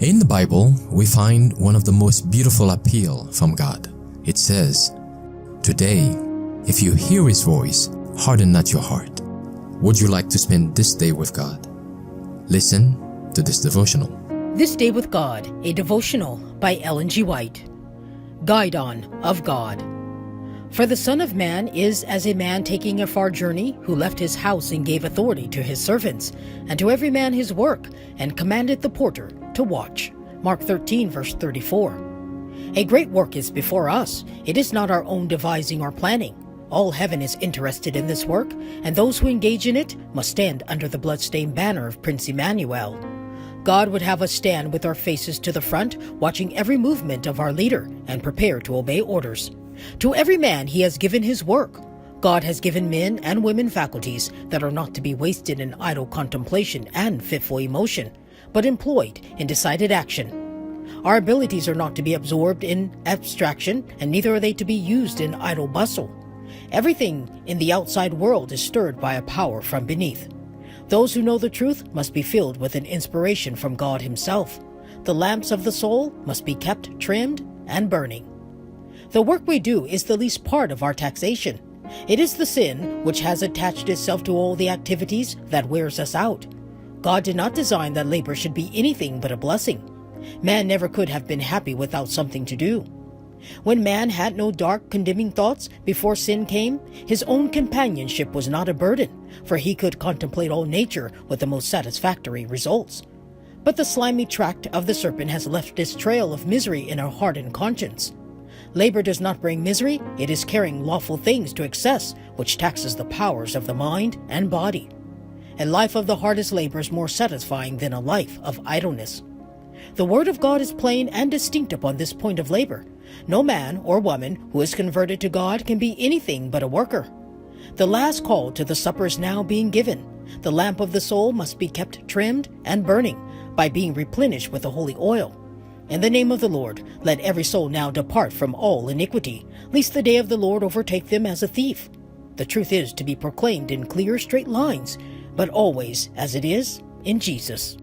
In the Bible, we find one of the most beautiful appeal from God. It says, "Today, if you hear His voice, harden not your heart." Would you like to spend this day with God? Listen to this devotional. This Day with God, a devotional by Ellen G. White. Guidon of God. For the Son of Man is as a man taking a far journey, who left his house and gave authority to his servants, and to every man his work, and commanded the porter to watch. Mark 13, verse 34. A great work is before us. It is not our own devising or planning. All heaven is interested in this work, and those who engage in it must stand under the blood-stained banner of Prince Emmanuel. God would have us stand with our faces to the front, watching every movement of our leader, and prepare to obey orders. To every man He has given his work. God has given men and women faculties that are not to be wasted in idle contemplation and fitful emotion, but employed in decided action. Our abilities are not to be absorbed in abstraction, and neither are they to be used in idle bustle. Everything in the outside world is stirred by a power from beneath. Those who know the truth must be filled with an inspiration from God Himself. The lamps of the soul must be kept trimmed and burning. The work we do is the least part of our taxation. It is the sin which has attached itself to all the activities that wears us out. God did not design that labor should be anything but a blessing. Man never could have been happy without something to do. When man had no dark, condemning thoughts before sin came, his own companionship was not a burden, for he could contemplate all nature with the most satisfactory results. But the slimy tract of the serpent has left its trail of misery in our hardened conscience. Labor does not bring misery, it is carrying lawful things to excess, which taxes the powers of the mind and body. A life of the hardest labor is more satisfying than a life of idleness. The Word of God is plain and distinct upon this point of labor. No man or woman who is converted to God can be anything but a worker. The last call to the supper is now being given. The lamp of the soul must be kept trimmed and burning by being replenished with the holy oil. In the name of the Lord, let every soul now depart from all iniquity, lest the day of the Lord overtake them as a thief. The truth is to be proclaimed in clear, straight lines, but always as it is in Jesus.